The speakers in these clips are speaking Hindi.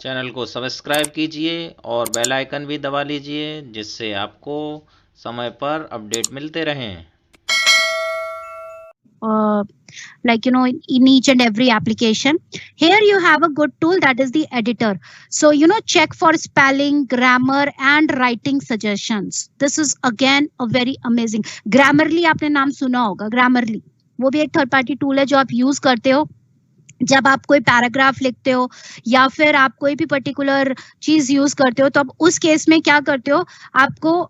चैनल को सब्सक्राइब कीजिए और बेल आइकन भी दबा लीजिए जिससे आपको समय पर अपडेट मिलते रहें। Like in each and every application, here you have a good tool, that is the editor. So check for spelling, grammar and writing suggestions. This is again a very amazing. Grammarly आपने नाम सुना होगा, Grammarly वो भी एक थर्ड पार्टी टूल है जो आप यूज करते हो जब आप कोई पैराग्राफ लिखते हो या फिर आप कोई भी पर्टिकुलर चीज यूज करते हो। तो अब उस केस में क्या करते हो, आपको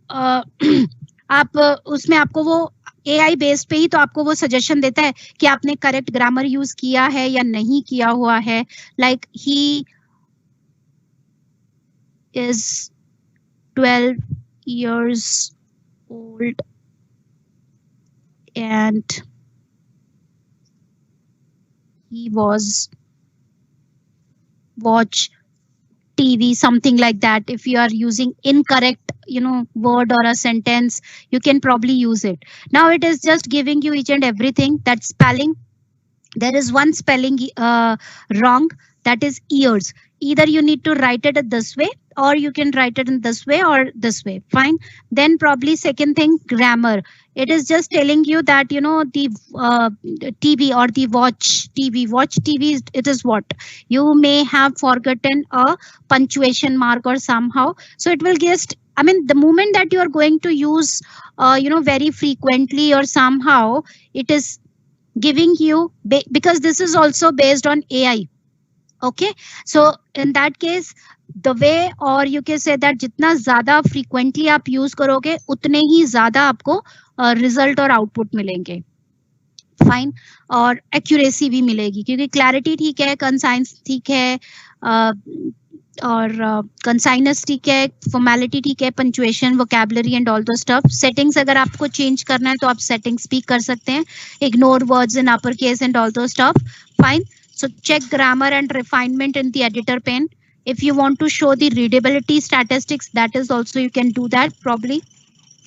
आप उसमें आपको वो एआई बेस्ड पे ही तो आपको वो सजेशन देता है कि आपने करेक्ट ग्रामर यूज किया है या नहीं किया हुआ है। Like he is 12 years old and he was watch TV, something like that. If you are using incorrect word or a sentence, you can probably use it. Now it is just giving you each and everything. That spelling, there is one spelling wrong, that is ears. Either you need to write it this way or you can write it in this way or this way, fine. Then probably second thing, grammar. It is just telling you that the TV or the watch TV it is what you may have forgotten a punctuation mark or somehow. So it will just, I mean, the moment that you are going to use very frequently or somehow, it is giving you because this is also based on AI. Okay, so in that case, the way, or you can say that जितना ज्यादा frequently आप use करोगे उतने ही ज्यादा आपको result और output मिलेंगे, फाइन। और एक्यूरेसी भी मिलेगी क्योंकि क्लैरिटी ठीक है, कंसाइंस ठीक है, और कंसाइनस ठीक है, फॉर्मेलिटी ठीक है, punctuation, vocabulary and all those stuff. Settings अगर आपको चेंज करना है तो आप सेटिंग्स भी कर सकते हैं, ignore words in upper case and all those stuff, fine. So check grammar and refinement in the editor pane. If you want to show the readability statistics, that is also you can do that probably,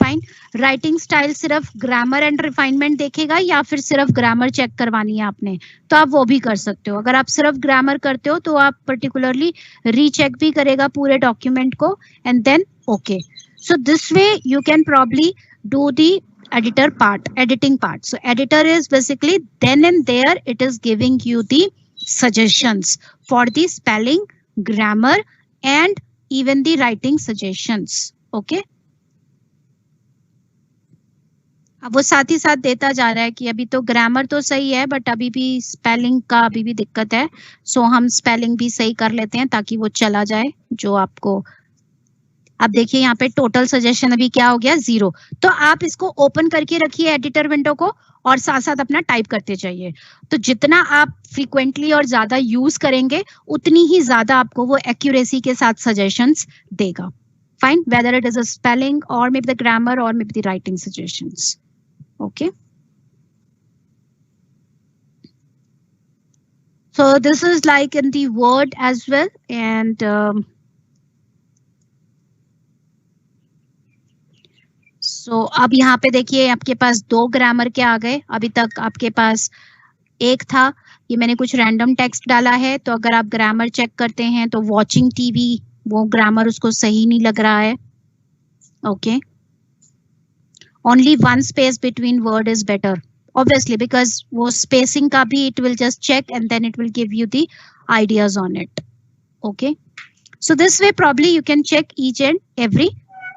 fine. Writing style सिर्फ grammar and refinement देखेगा या फिर सिर्फ grammar चेक करवानी है आपने, तो आप वो भी कर सकते हो। अगर आप सिर्फ grammar करते हो तो आप particularly recheck भी करेगा पूरे document को and then okay. So this way you can probably do the editing part. So editor is basically then and there it is giving you the suggestions for the spelling, grammar and even the writing suggestions. Okay. अब वो साथ ही साथ देता जा रहा है कि अभी तो ग्रामर तो सही है बट अभी भी स्पेलिंग का अभी भी दिक्कत है, सो हम स्पेलिंग भी सही कर लेते हैं ताकि वो चला जाए जो आपको। अब देखिए यहाँ पे टोटल सजेशन अभी क्या हो गया, 0। तो आप इसको ओपन करके रखिए एडिटर विंडो को और साथ साथ अपना टाइप करते जाइए। तो जितना आप फ्रीक्वेंटली और ज्यादा यूज करेंगे उतनी ही ज्यादा आपको वो एक्यूरेसी के साथ सजेशंस देगा, fine, whether it is a spelling or maybe the grammar or maybe the writing suggestions. Okay, so this is like in the Word as well, and so अब यहाँ पे देखिए आपके पास 2 ग्रामर के आ गए, अभी तक आपके पास एक था। ये मैंने कुछ रैंडम टेक्स्ट डाला है, तो अगर आप ग्रामर चेक करते हैं तो वॉचिंग टीवी, वो ग्रामर उसको सही नहीं लग रहा है। Okay, only one space between word is better obviously because वो spacing का भी it will just check and then it will give you the ideas on it. Okay, so this way probably you can check each and every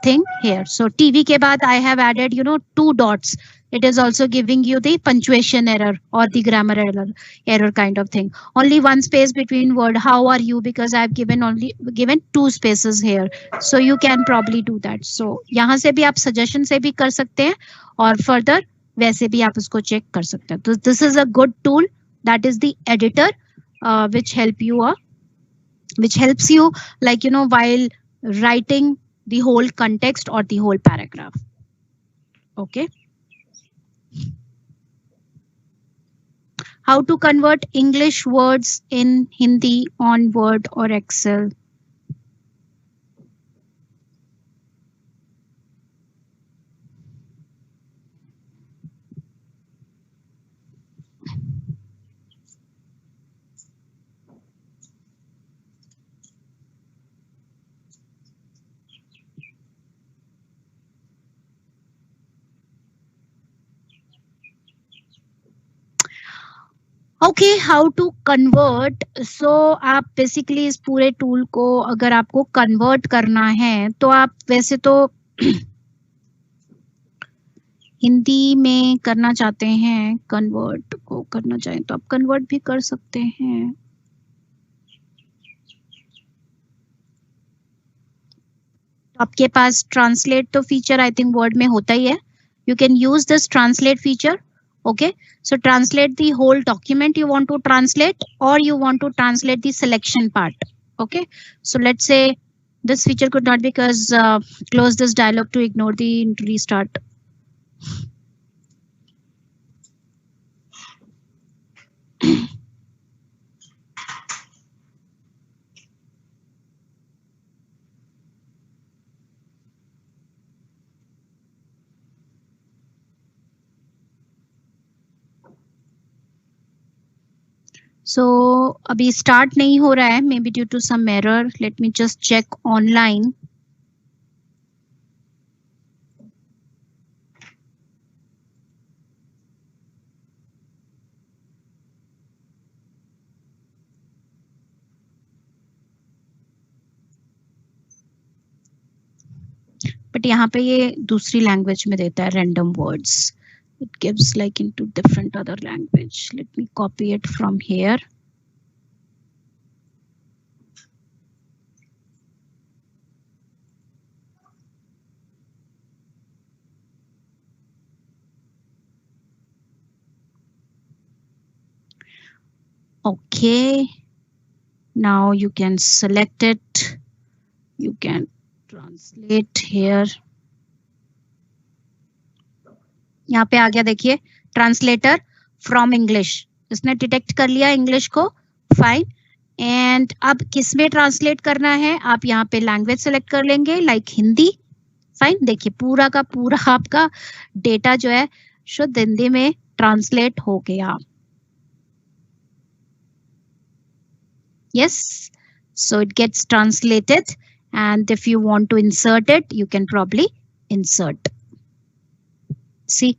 thing here. So TV के बाद I have added 2 dots. It is also giving you the punctuation error or the grammar error kind of thing. Only one space between word. How are you? Because I have given 2 spaces here. So you can probably do that. So यहाँ से भी आप suggestion से भी कर सकते हैं और further वैसे भी आप उसको check कर सकते हैं। तो this is a good tool, that is the editor, which helps you like while writing the whole context or the whole paragraph. Okay. How to convert English words in Hindi on Word or Excel. Okay, how to convert. So आप बेसिकली इस पूरे टूल को अगर आपको कन्वर्ट करना है तो आप वैसे तो हिंदी में करना चाहते हैं, कन्वर्ट को करना चाहें तो आप कन्वर्ट भी कर सकते हैं. आपके पास ट्रांसलेट तो फीचर आई थिंक वर्ड में होता ही है. You can use this translate feature. Okay, so translate the whole document you want to translate, or you want to translate the selection part. Okay, so let's say this feature could not, because close this dialog to ignore the restart. So अभी start नहीं हो रहा है, maybe due to some error. Let me just check online. But यहाँ पे ये दूसरी language में देता है random words. It gives like into different other language. Let me copy it from here. Okay, now you can select it. You can translate here. यहाँ पे आ गया, देखिए ट्रांसलेटर फ्रॉम इंग्लिश. इसने डिटेक्ट कर लिया इंग्लिश को. फाइन. एंड अब किस में ट्रांसलेट करना है, आप यहाँ पे लैंग्वेज सेलेक्ट कर लेंगे, लाइक हिंदी. फाइन. देखिए पूरा का पूरा आपका डेटा जो है शुद्ध हिंदी में ट्रांसलेट हो गया. Yes, so it gets translated, and if you want to insert it, you can probably insert. See,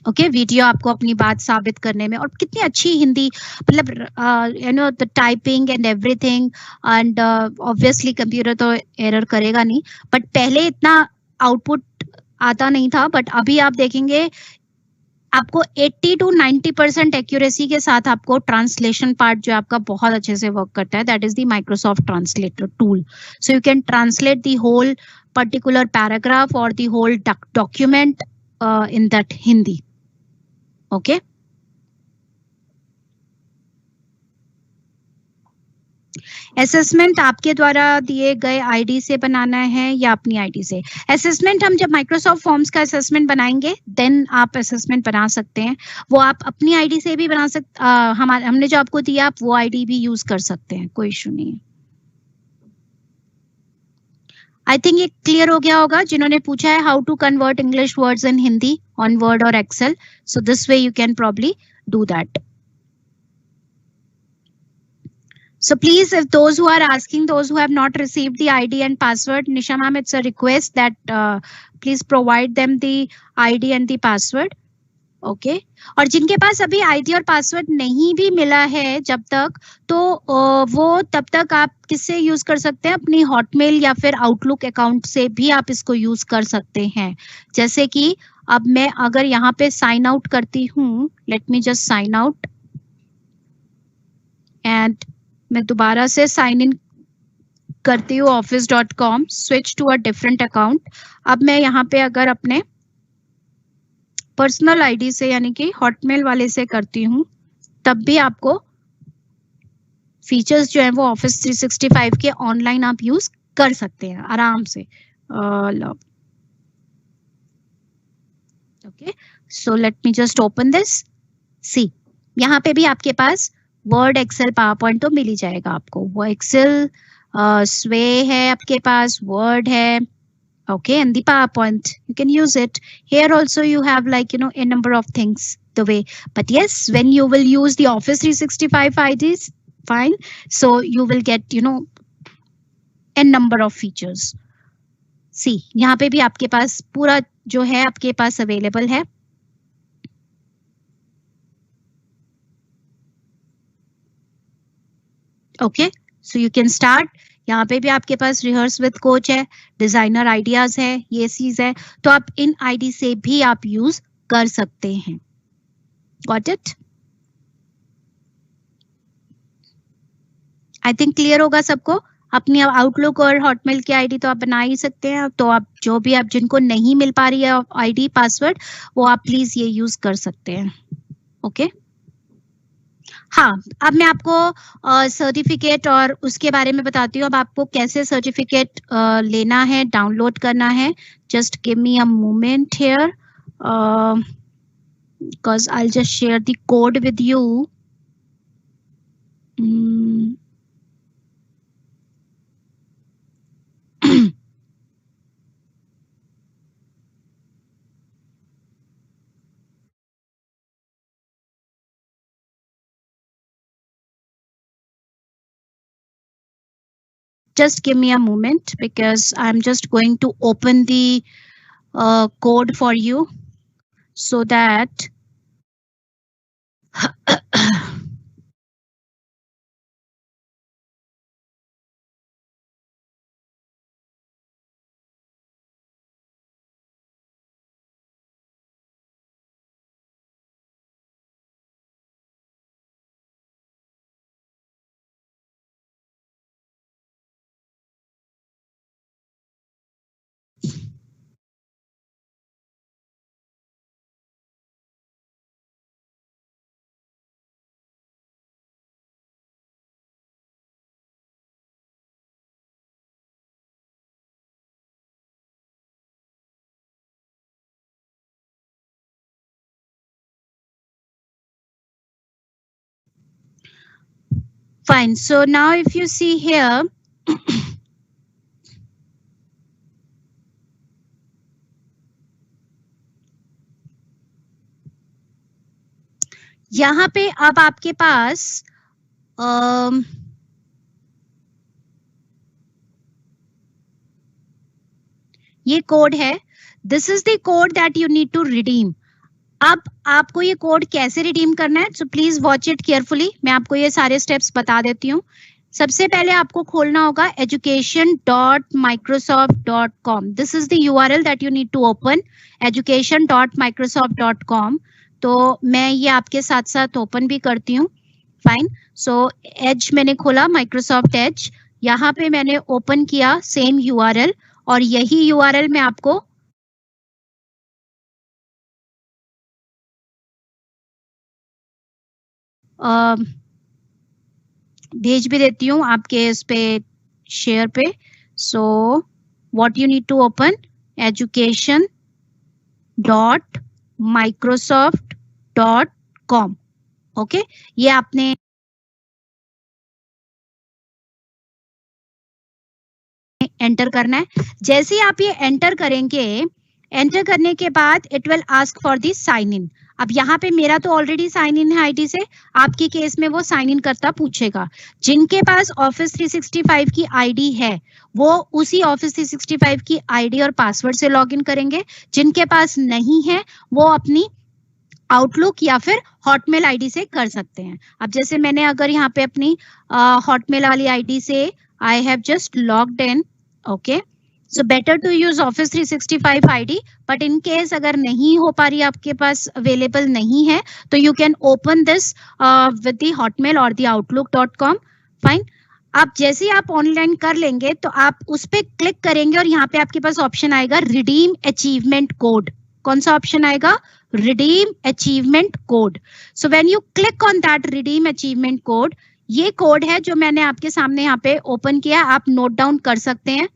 okay, video आपको अपनी बात साबित करने में, और कितनी अच्छी हिंदी, मतलब you know the typing and everything. And obviously computer तो एरर करेगा नहीं, बट पहले इतना आउटपुट आता नहीं था, बट अभी आप देखेंगे आपको 80 to 90% एक्यूरेसी के साथ आपको ट्रांसलेशन पार्ट जो आपका बहुत अच्छे से वर्क करता है, that is the Microsoft translator tool. So you can translate the whole particular paragraph और the whole document in that Hindi. Okay, assessment आपके द्वारा दिए गए आईडी से बनाना है या अपनी आईडी से. असेसमेंट हम जब माइक्रोसॉफ्ट फॉर्म्स का असेसमेंट बनाएंगे देन आप असेसमेंट बना सकते हैं. वो आप अपनी आईडी से भी बना सकते, हमने जो आपको दिया आप वो आईडी भी यूज कर सकते हैं, कोई इशू नहीं है. आई थिंक ये क्लियर हो गया होगा जिन्होंने पूछा है how to convert English words in Hindi on Word और Excel. So this way you can probably do that. So please, if those who are asking, those who have not received the ID and password, Nisha ma'am, it's a request that please provide them the ID and the password. Okay. और जिनके पास अभी ID और पासवर्ड नहीं भी मिला है जब तक, तो वो तब तक आप किससे यूज कर सकते हैं, अपनी हॉटमेल या फिर आउटलुक अकाउंट से भी आप इसको यूज कर सकते हैं. जैसे कि अब मैं अगर यहाँ पे साइन आउट करती हूँ, let me just sign out, and मैं दोबारा से साइन इन करती हूँ office.com, switch to a different account. अब मैं यहाँ पे अगर अपने पर्सनल आईडी से यानी कि हॉटमेल वाले से करती हूँ, तब भी आपको फीचर्स जो है वो ऑफिस 365 के ऑनलाइन आप यूज कर सकते हैं आराम से. Okay, so let me just open this. See, यहाँ पे भी आपके पास वर्ड, एक्सेल, पावर पॉइंट तो मिल ही जाएगा आपको. वो एक्सेल, स्वे है आपके पास, वर्ड है. Okay, and the PowerPoint, you can use it. Here also you have like, you know, a number of things the way. But yes, when you will use the Office 365 IDs, fine. So you will get, you know, a number of features. See, यहाँ पे भी आपके पास पूरा जो है आपके पास अवेलेबल है. Okay, so you can start. यहाँ पे भी आपके पास रिहर्स विद कोच है, डिजाइनर आइडियाज है, ये चीज है, तो आप इन आईडी से भी आप यूज कर सकते हैं। Got it? I think clear होगा सबको। अपनी आउटलुक और हॉटमेल की आईडी तो आप बना ही सकते हैं, तो आप जो भी आप जिनको नहीं मिल पा रही है आईडी पासवर्ड, वो आप प्लीज ये यूज कर सकते हैं। ओके हाँ, अब मैं आपको सर्टिफिकेट और उसके बारे में बताती हूँ। अब आपको कैसे सर्टिफिकेट लेना है, डाउनलोड करना है। Just give me a moment here, because I just share the code with you. Just give me a moment because I'm just going to open the code for you so that fine. So now if you see here, यहाँ पे अब आपके पास ये कोड है। This is the code that you need to redeem. अब आपको ये कोड कैसे रिडीम करना है, so please watch it carefully. मैं आपको ये सारे स्टेप्स बता देती हूँ। सबसे पहले आपको खोलना होगा education.microsoft.com। This is the URL that you need to open, education.microsoft.com। तो मैं ये आपके साथ साथ ओपन भी करती हूँ। फाइन, सो एज मैंने खोला, माइक्रोसॉफ्ट एज, यहाँ पे मैंने ओपन किया सेम URL, और यही URL मैं आपको भेज भी देती हूँ आपके इस पे शेयर पे। So what you need to open, education.microsoft.com। Okay, ये आपने एंटर करना है। जैसे ही आप ये एंटर करेंगे, एंटर करने के बाद it will ask for the sign in. अब यहाँ पे मेरा तो ऑलरेडी साइन इन है आईडी से, आपके केस में वो साइन इन करता पूछेगा। जिनके पास ऑफिस 365 की आईडी है वो उसी ऑफिस 365 की आईडी और पासवर्ड से लॉगिन करेंगे। जिनके पास नहीं है वो अपनी आउटलुक या फिर हॉटमेल आईडी से कर सकते हैं। अब जैसे मैंने अगर यहाँ पे अपनी हॉटमेल वाली आईडी से I have just logged in, okay, so better to use Office 365 ID, but in case अगर नहीं हो पा रही, आपके पास अवेलेबल नहीं है, तो you can open this with the Hotmail और द outlook.com। फाइन, आप जैसे ही आप ऑनलाइन कर लेंगे तो आप उस पर क्लिक करेंगे और यहाँ पे आपके पास ऑप्शन आएगा रिडीम अचीवमेंट कोड। कौन सा ऑप्शन आएगा, redeem achievement code. So when you click on that redeem achievement code, ये कोड है जो मैंने आपके सामने यहाँ पे ओपन किया, आप नोट डाउन कर सकते हैं,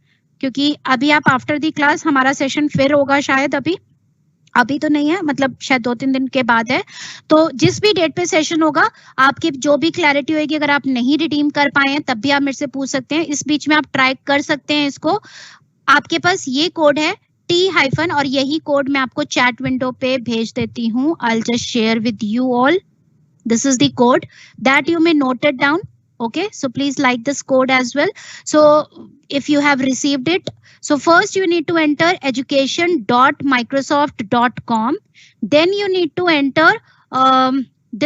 क्योंकि अभी आप आफ्टर दी क्लास हमारा सेशन फिर होगा शायद, अभी तो नहीं है, मतलब शायद 2-3 दिन के बाद है। तो जिस भी डेट पे सेशन होगा, आपकी जो भी क्लैरिटी होगी, अगर आप नहीं रिडीम कर पाए हैं तब भी आप मेरे से पूछ सकते हैं। इस बीच में आप ट्राई कर सकते हैं इसको। आपके पास ये कोड है T-, और यही कोड मैं आपको चैट विंडो पे भेज देती हूँ। I'll just share with you all. This is the code that you may note it down. Okay, so please like this code as well. So if you have received it, so first you need to enter education.microsoft.com. Then you need to enter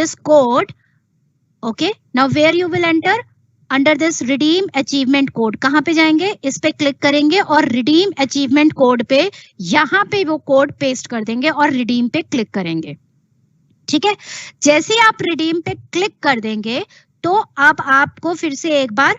this code. Okay, now where you will enter, under this redeem achievement code, कहाँ पे जाएंगे, इस पे क्लिक करेंगे और रिडीम अचीवमेंट कोड पे यहाँ पे वो कोड पेस्ट कर देंगे और रिडीम पे क्लिक करेंगे। ठीक है, जैसे आप रिडीम पे क्लिक कर देंगे तो अब आपको फिर से एक बार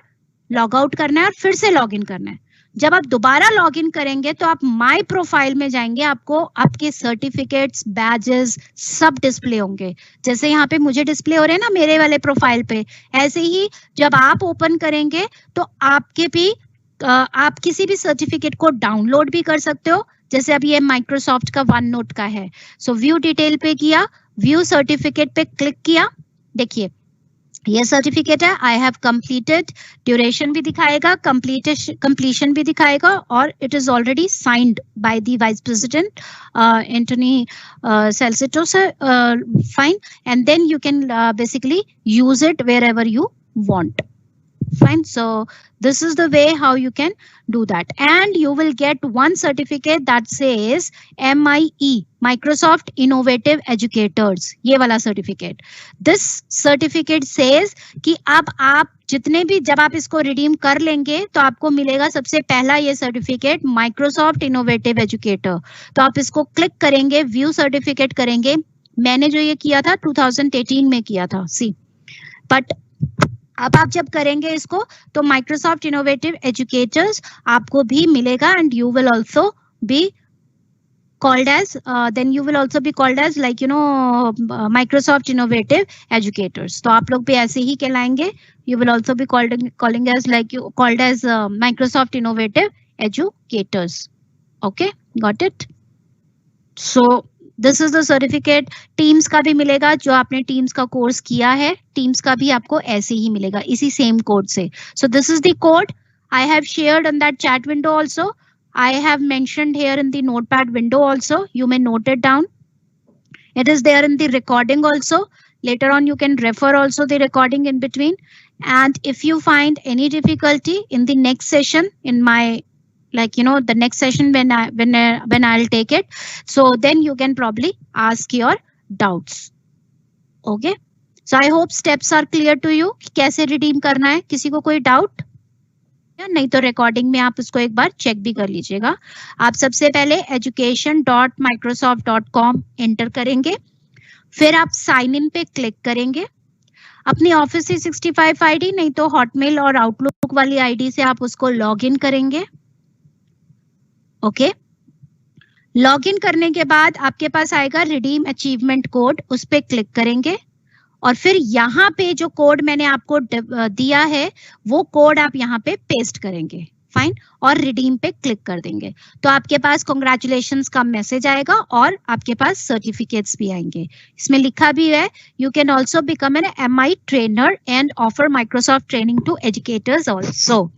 लॉग आउट करना है और फिर से लॉग इन करना है। जब आप दोबारा लॉग इन करेंगे तो आप माय प्रोफाइल में जाएंगे, आपको आपके सर्टिफिकेट्स, बैजेस सब डिस्प्ले होंगे। जैसे यहाँ पे मुझे डिस्प्ले हो रहे हैं ना मेरे वाले प्रोफाइल पे, ऐसे ही जब आप ओपन करेंगे तो आपके भी आप किसी भी सर्टिफिकेट को डाउनलोड भी कर सकते हो। जैसे अब ये माइक्रोसॉफ्ट का वन नोट का है, सो व्यू डिटेल पे किया, व्यू सर्टिफिकेट पे क्लिक किया, देखिए ये सर्टिफिकेट है, आई हैव कंप्लीटेड, ड्यूरेशन भी दिखाएगा, कंप्लीशन भी दिखाएगा और it is already signed by the vice president Antony Salcito sir, fine, and then you can basically use it wherever you want. Fine, so this is the way how you can do that, and you will get one certificate that says MIE, Microsoft Innovative Educators, ये वाला certificate. This certificate says कि अब आप जितने भी, जब आप इसको रिडीम कर लेंगे तो आपको मिलेगा सबसे पहला ये सर्टिफिकेट माइक्रोसॉफ्ट इनोवेटिव एजुकेटर। तो आप इसको क्लिक करेंगे, व्यू सर्टिफिकेट करेंगे, मैंने जो ये किया था 2018 में किया था, सी, बट अब आप जब करेंगे इसको तो माइक्रोसॉफ्ट इनोवेटिव एजुकेटर्स आपको भी मिलेगा, and you will also be called as then you will also be called as like you know Microsoft Innovative Educators. तो आप लोग भी ऐसे ही कहलाएंगे, you will also be calling as like you called as Microsoft Innovative Educators. Okay, got it? So this is the certificate. Teams का भी मिलेगा, जो आपने टीम्स का कोर्स किया है टीम्स का भी आपको ऐसे ही मिलेगा इसी सेम कोड से। So this is the code I have shared on that chat window also, I have mentioned here in the notepad window also, you may note it down, it is there in the recording also, later on you can refer also the recording in between, and if you find any difficulty in the next session, in my like you know the next session when I'll take it, so then you can probably ask your doubts. Okay, so I hope steps are clear to you कि कैसे redeem करना है। किसी को कोई doubt या नहीं तो रिकॉर्डिंग में आप उसको एक बार चेक भी कर लीजिएगा। आप सबसे पहले education.microsoft.com एंटर करेंगे, फिर आप साइन इन पे क्लिक करेंगे, अपनी ऑफिस 365 आईडी नहीं तो हॉटमेल और आउटलुक वाली आईडी से आप उसको लॉग इन करेंगे। ओके, लॉग इन करने के बाद आपके पास आएगा रिडीम अचीवमेंट कोड, उस पे क्लिक करेंगे और फिर यहाँ पे जो कोड मैंने आपको दिया है वो कोड आप यहाँ पे पेस्ट करेंगे, फाइन, और रिडीम पे क्लिक कर देंगे तो आपके पास कांग्रेचुलेशंस का मैसेज आएगा और आपके पास सर्टिफिकेट्स भी आएंगे। इसमें लिखा भी है you can also become an MI trainer and offer Microsoft training to educators also.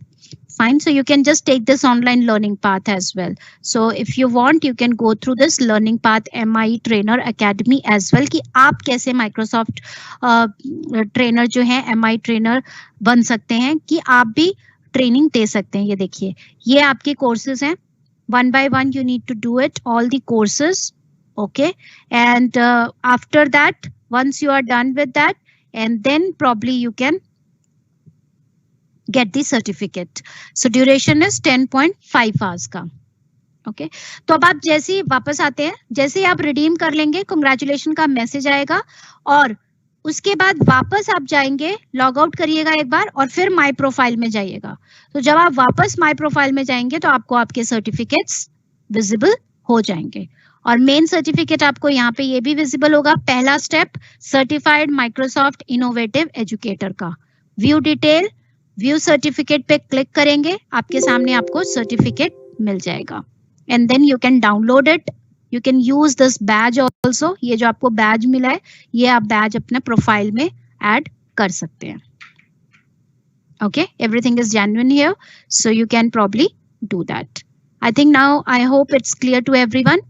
Fine, so you can just take this online learning path as well. So if you want, you can go through this learning path MI Trainer Academy as well कि आप कैसे Microsoft ट्रेनर जो है MI ट्रेनर बन सकते हैं, कि आप भी ट्रेनिंग दे सकते हैं। ये देखिए ये आपके कोर्सेज हैं, one by one you need to do it, all the courses. Okay, and after that, once you are done with that, and then probably you can get the certificate. So duration is 10.5 hours का। ओके, तो अब आप जैसे ही वापस आते हैं, जैसे ही आप रिडीम कर लेंगे कांग्रेचुलेशन का मैसेज आएगा और उसके बाद वापस आप जाएंगे, लॉग आउट करिएगा एक बार और फिर माय प्रोफाइल में जाइएगा। तो जब आप वापस माय प्रोफाइल में जाएंगे तो आपको आपके सर्टिफिकेट्स विजिबल हो जाएंगे और मेन सर्टिफिकेट आपको यहाँ पे ये भी विजिबल होगा। पहला step certified Microsoft innovative educator का, व्यू डिटेल, व्यू सर्टिफिकेट पे क्लिक करेंगे, आपके सामने आपको सर्टिफिकेट मिल जाएगा and then you can download it, you can use this badge also. ये जो आपको बैज मिला है ये आप बैज अपने प्रोफाइल में ऐड कर सकते हैं। Okay, everything is genuine here, so you can probably do that. I think now I hope it's clear to everyone.